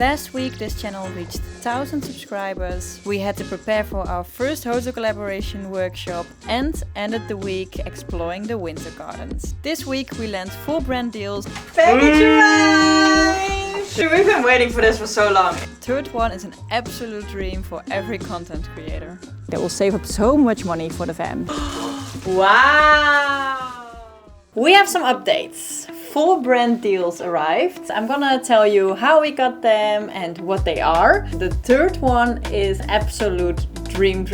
Last week this channel reached 1,000 subscribers. We had to prepare for our first Hozo collaboration workshop and ended the week exploring the winter gardens. This week we land 4 brand deals. Feiyutech! We've been waiting for this for so long. Third one is an absolute dream for every content creator. They will save up so much money for the van. Wow! We have some updates. 4 brand deals arrived. I'm gonna tell you how we got them and what they are. The third one is absolute dream,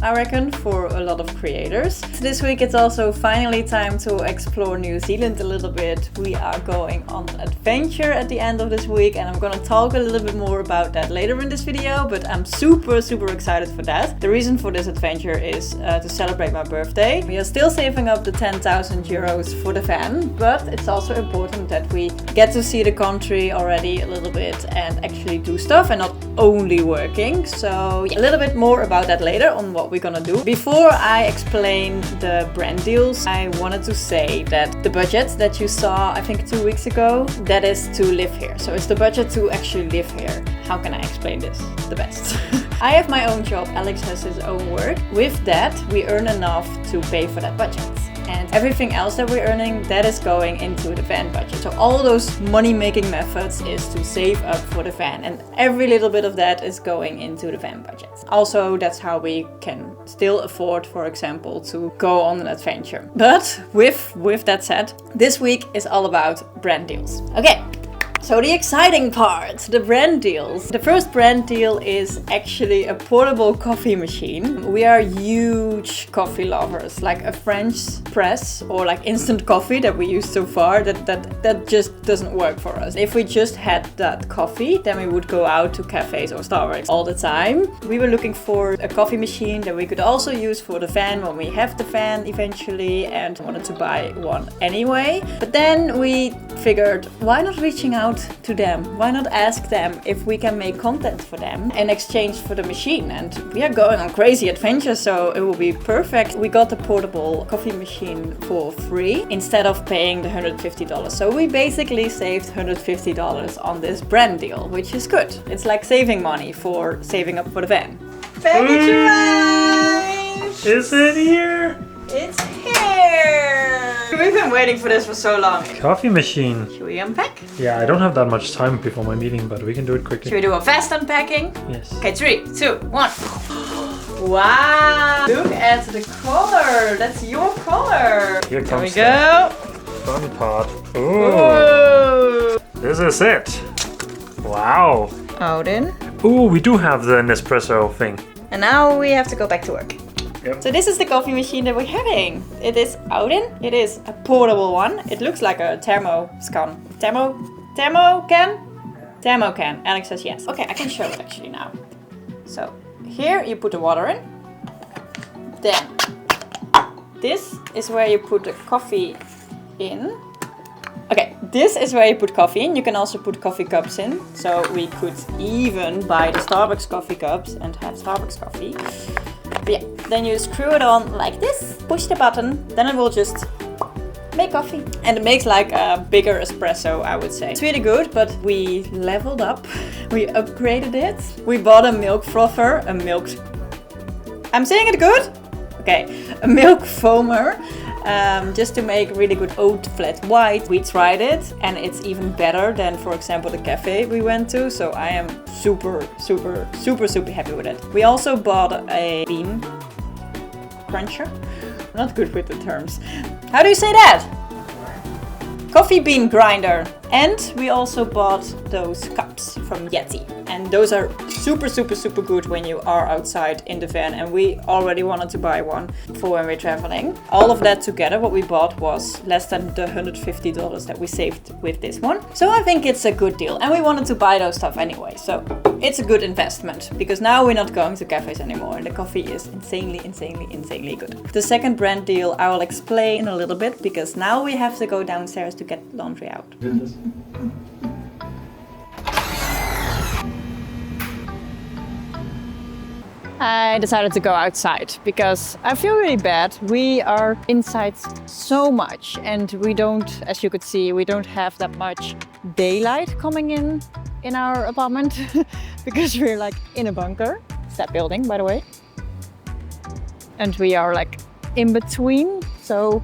I reckon, for a lot of creators. This week it's also finally time to explore New Zealand a little bit. We are going on an adventure at the end of this week and I'm gonna talk a little bit more about that later in this video, but I'm super excited for that. The reason for this adventure is to celebrate my birthday. We are still saving up the 10,000 euros for the van, but it's also important that we get to see the country already a little bit and actually do stuff and not only working. So a little bit more about that later on what we're gonna do. Before I explain the brand deals, I wanted to say that the budget that you saw, I think 2 weeks ago, that is to live here. So it's the budget to actually live here. How can I explain this the best? I have my own job, Alex has his own work. With that, we earn enough to pay for that budget. And everything else that we're earning, that is going into the van budget. So all those money-making methods is to save up for the van. And every little bit of that is going into the van budget. Also, that's how we can still afford, for example, to go on an adventure. But with that said, this week is all about brand deals. Okay. So the exciting part, the brand deals. The first brand deal is actually a portable coffee machine. We are huge coffee lovers, like a French press or like instant coffee that we use so far, that just doesn't work for us. If we just had that coffee, then we would go out to cafes or Starbucks all the time. We were looking for a coffee machine that we could also use for the van when we have the van eventually, and wanted to buy one anyway. But then we figured, why not reaching out to them? Why not ask them if we can make content for them in exchange for the machine? And we are going on crazy adventures, so it will be perfect. We got the portable coffee machine for free instead of paying the $150. So we basically saved $150 on this brand deal, which is good. It's like saving money for saving up for the van. Feiyutech! Is it here? It's here! We've been waiting for this for so long. Coffee machine. Should we unpack? Yeah, I don't have that much time before my meeting, but we can do it quickly. Should we do a fast unpacking? Yes. Okay, 3, 2, 1. Wow! Look at the color. That's your color. Here we comes go. Fun part. Ooh. This is it. Wow. OutIn. Ooh, we do have the Nespresso thing. And now we have to go back to work. Yep. So this is the coffee machine that we're having. It is OutIn. It is a portable one. It looks like a thermoscan. Thermo can. Alex says yes. Okay, I can show it actually now. So here you put the water in. Then this is where you put the coffee in. Okay, this is where you put coffee in. You can also put coffee cups in. So we could even buy the Starbucks coffee cups and have Starbucks coffee. But yeah, then you screw it on like this, push the button, then it will just make coffee. And it makes like a bigger espresso, I would say. It's really good, but we leveled up. We upgraded it. We bought a milk frother, I'm saying it good? Okay, a milk foamer. Just to make really good oat flat white. We tried it and it's even better than, for example, the cafe we went to. So I am super happy with it. We also bought a bean cruncher. I'm not good with the terms. How do you say that? Coffee bean grinder. And we also bought those cups from Yeti. And those are super good when you are outside in the van. And we already wanted to buy one for when we're traveling. All of that together, what we bought was less than the $150 that we saved with this one. So I think it's a good deal. And we wanted to buy those stuff anyway. So it's a good investment because now we're not going to cafes anymore. And the coffee is insanely good. The second brand deal I will explain in a little bit because now we have to go downstairs to get laundry out. I decided to go outside because I feel really bad. We are inside so much and we don't, as you could see, we don't have that much daylight coming in in our apartment because we're like in a bunker. It's that building, by the way. And we are like in between, so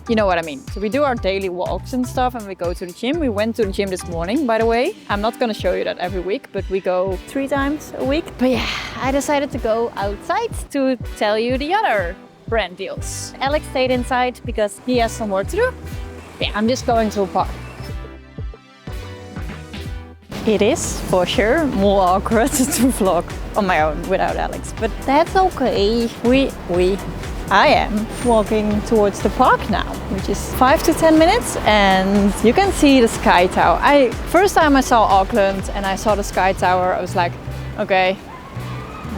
you know what I mean. So we do our daily walks and stuff and we go to the gym. We went to the gym this morning, by the way. I'm not gonna show you that every week, but we go 3 times a week. But yeah, I decided to go outside to tell you the other brand deals. Alex stayed inside because he has some work to do. Yeah, I'm just going to a park. It is for sure more awkward to vlog on my own without Alex, but that's okay. I am walking towards the park now, which is 5 to 10 minutes, and you can see the Sky Tower. First time I saw Auckland and I saw the Sky Tower, I was like, okay,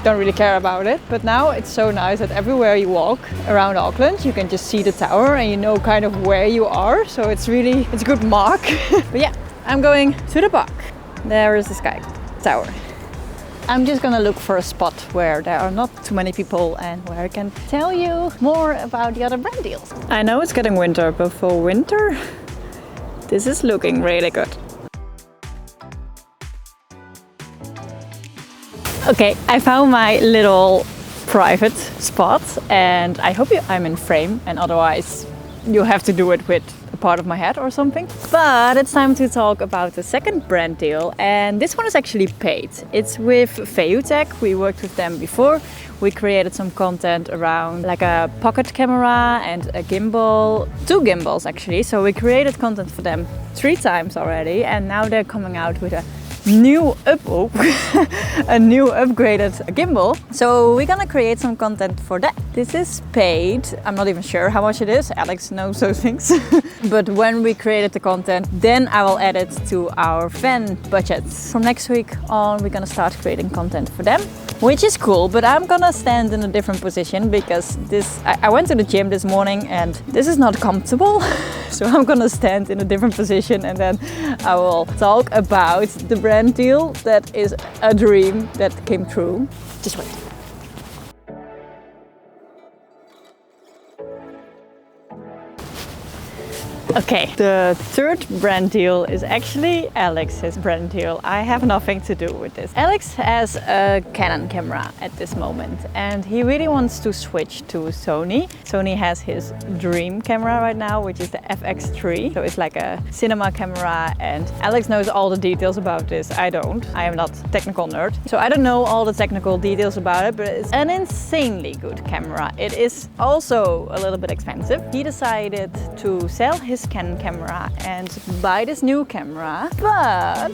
don't really care about it. But now it's so nice that everywhere you walk around Auckland, you can just see the tower and you know kind of where you are. So it's a good mark. But yeah, I'm going to the park. There is the Sky Tower. I'm just gonna look for a spot where there are not too many people and where I can tell you more about the other brand deals. I know it's getting winter, but for winter, this is looking really good. Okay, I found my little private spot and I hope I'm in frame, and otherwise you have to do it with a part of my head or something. But it's time to talk about the second brand deal, and this one is actually paid. It's with Feiyutech. We worked with them before. We created some content around like a pocket camera and a gimbal, 2 gimbals actually. So we created content for them 3 times already, and now they're coming out with a new upgraded gimbal. So we're gonna create some content for that. This is paid. I'm not even sure how much it is. Alex knows those things. But when we created the content, then I will add it to our van budgets. From next week on, we're gonna start creating content for them, which is cool. But I'm gonna stand in a different position because I went to the gym this morning and this is not comfortable. So I'm gonna stand in a different position and then I will talk about the brand deal that is a dream that came true. Just wait. Okay, the third brand deal is actually Alex's brand deal. I have nothing to do with this. Alex has a Canon camera at this moment and he really wants to switch to Sony. Sony has his dream camera right now, which is the FX3. So it's like a cinema camera, and Alex knows all the details about this. I don't. I am not a technical nerd. So I don't know all the technical details about it, but it's an insanely good camera. It is also a little bit expensive. He decided to sell his Canon camera and buy this new camera, but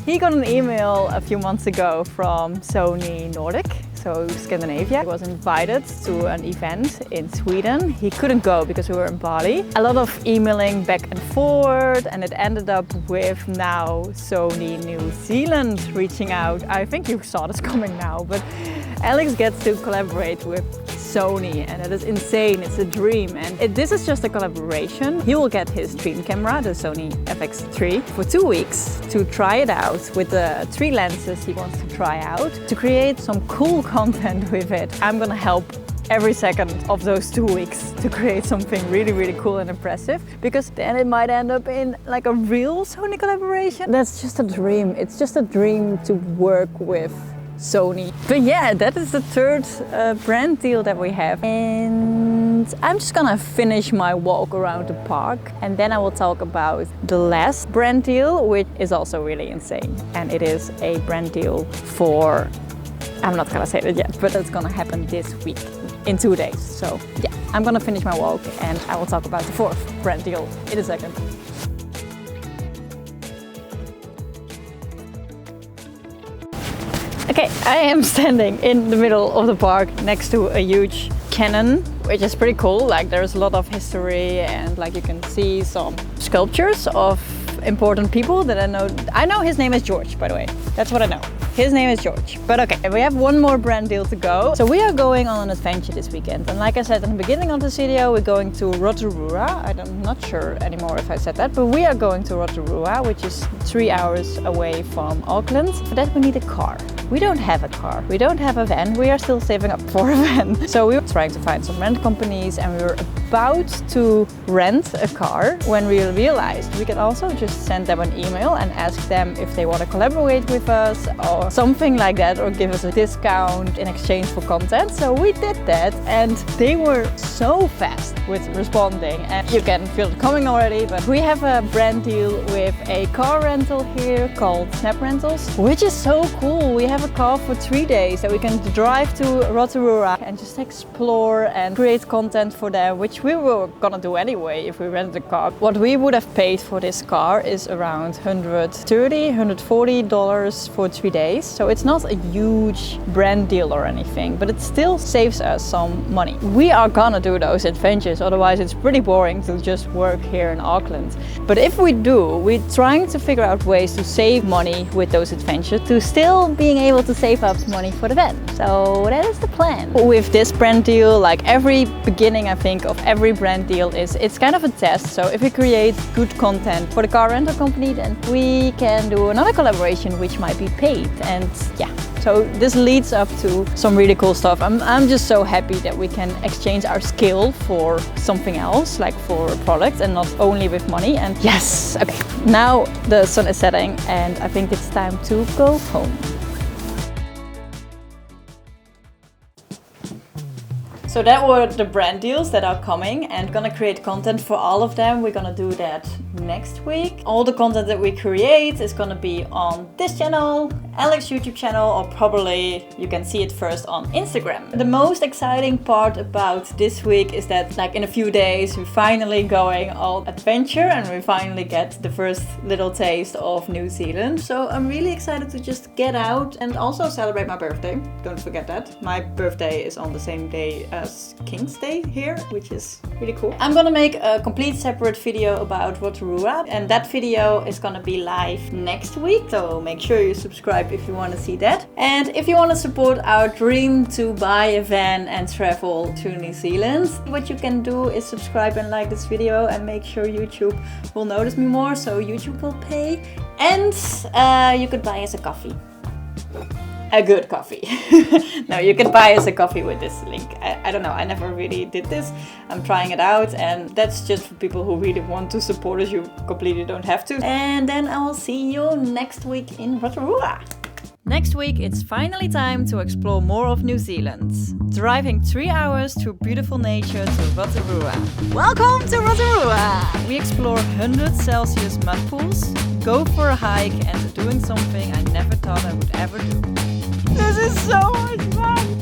he got an email a few months ago from Sony Nordic, so Scandinavia. He was invited to an event in Sweden. He couldn't go because we were in Bali. A lot of emailing back and forth, and it ended up with now Sony New Zealand reaching out. I think you saw this coming now, but Alex gets to collaborate with Sony, and it is insane. It's a dream, and this is just a collaboration. He will get his dream camera, the Sony FX3, for 2 weeks to try it out with the 3 lenses he wants to try out, to create some cool content with it. I'm gonna help every second of those 2 weeks to create something really, really cool and impressive, because then it might end up in like a real Sony collaboration. That's just a dream. It's just a dream to work with Sony. But yeah, that is the third brand deal that we have. And I'm just gonna finish my walk around the park and then I will talk about the last brand deal, which is also really insane. And it is a brand deal for, I'm not gonna say it yet, but it's gonna happen this week in 2 days. So yeah, I'm gonna finish my walk and I will talk about the fourth brand deal in a second. Okay, I am standing in the middle of the park next to a huge Canon, which is pretty cool. Like, there's a lot of history and like you can see some sculptures of important people that I know. I know his name is George, by the way. That's what I know. His name is George. But okay, we have one more brand deal to go. So we are going on an adventure this weekend. And like I said in the beginning of this video, we're going to Rotorua. I'm not sure anymore if I said that, but we are going to Rotorua, which is 3 hours away from Auckland. For that we need a car. We don't have a car. We don't have a van. We are still saving up for a van. So we were trying to find some rent companies and we were about to rent a car when we realized we could also just send them an email and ask them if they want to collaborate with us or something like that, or give us a discount in exchange for content. So we did that, and they were so fast with responding, and you can feel it coming already. But we have a brand deal with a car rental here called Snap Rentals, which is so cool. We have a car for 3 days that we can drive to Rotorua and just explore and create content for them, which we were gonna do anyway if we rented a car. What we would have paid for this car is around $130, $140 for 3 days. So it's not a huge brand deal or anything, but it still saves us some money. We are gonna do those adventures, otherwise it's pretty boring to just work here in Auckland. But if we do, we're trying to figure out ways to save money with those adventures to still being able to save up money for the van. So that is the plan. With this brand deal, like every beginning I think of every brand deal is it's kind of a test. So if we create good content for the car rental company, then we can do another collaboration which might be paid. And yeah, so this leads up to some really cool stuff. I'm just so happy that we can exchange our skill for something else, like for a product, and not only with money. And yes, okay, now the sun is setting and I think it's time to go home. So that were the brand deals that are coming, and gonna create content for all of them. We're gonna do that next week. All the content that we create is gonna be on this channel, Alex's YouTube channel, or probably you can see it first on Instagram. The most exciting part about this week is that like in a few days we're finally going on adventure and we finally get the first little taste of New Zealand. So I'm really excited to just get out and also celebrate my birthday. Don't forget that. My birthday is on the same day as King's Day here, which is really cool. I'm gonna make a complete separate video about Rotorua, and that video is gonna be live next week, so make sure you subscribe if you want to see that. And if you want to support our dream to buy a van and travel to New Zealand, what you can do is subscribe and like this video and make sure YouTube will notice me more, so YouTube will pay. And you could buy us a coffee. A good coffee. No, you can buy us a coffee with this link. I don't know, I never really did this. I'm trying it out, and that's just for people who really want to support us. You completely don't have to. And then I will see you next week in Rotorua. Next week, it's finally time to explore more of New Zealand. Driving 3 hours through beautiful nature to Rotorua. Welcome to Rotorua! We explore 100 Celsius mud pools, go for a hike, and doing something I never thought I would ever do. This is so much fun!